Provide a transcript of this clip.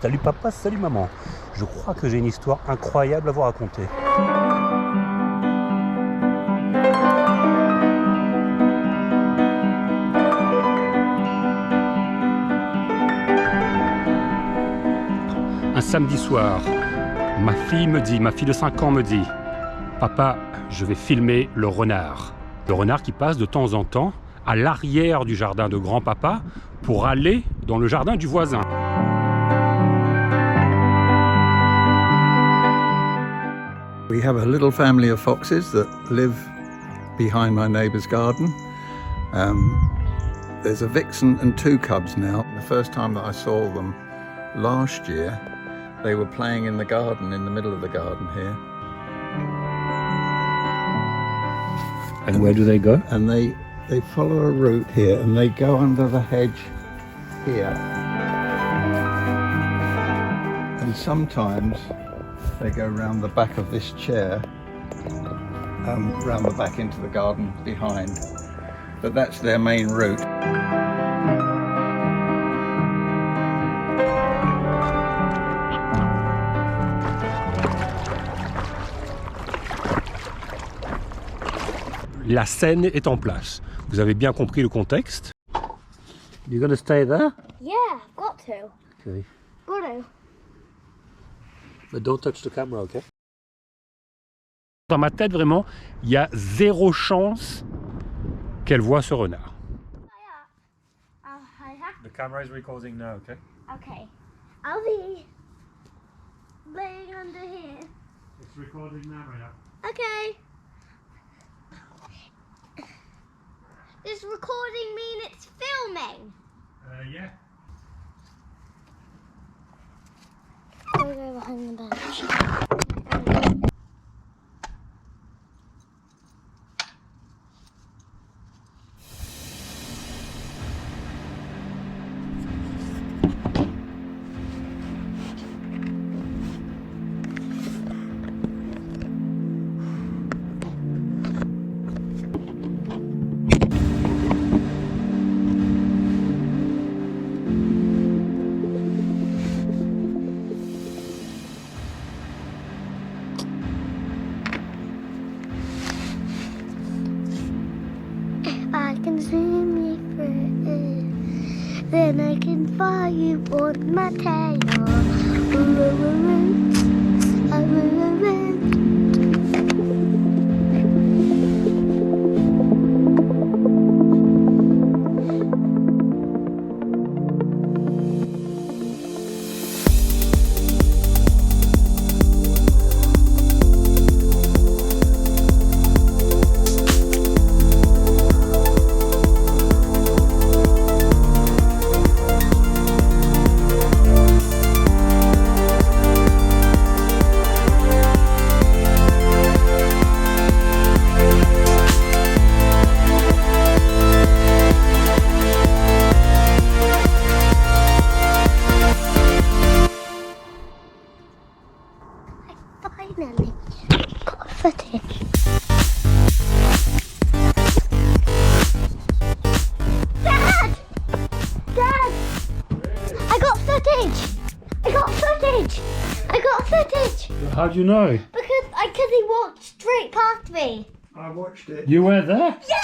Salut papa, salut maman. Je crois que j'ai une histoire incroyable à vous raconter. Un samedi soir, ma fille de 5 ans me dit « Papa, je vais filmer le renard. » Le renard qui passe de temps en temps à l'arrière du jardin de grand-papa pour aller dans le jardin du voisin. We have a little family of foxes that live behind my neighbour's garden. There's a vixen and 2 cubs now. The first time that I saw them last year, they were playing in the garden, in the middle of the garden here. And where do they go? And they follow a route here and they go under the hedge here. And sometimes they go round the back of this chair, round the back into the garden behind. But that's their main route. La scène est en place. Vous avez bien compris le contexte. You're gonna stay there? Yeah, I've got to. Okay. Got to. But don't touch the camera, okay? Dans ma tête, vraiment, il y a 0 chance qu'elle voit ce renard. The camera is recording now, okay? Okay. I'll be laying under here. It's recording now, right? Okay. Does recording mean it's filming? Yeah. I'll go behind the bench. I can swim you through, then I can fly you on my tail. Finally got footage. Dad! Dad! I got footage! I got footage! I got footage! How do you know? Because he walked straight past me. I watched it. You were there? Yeah!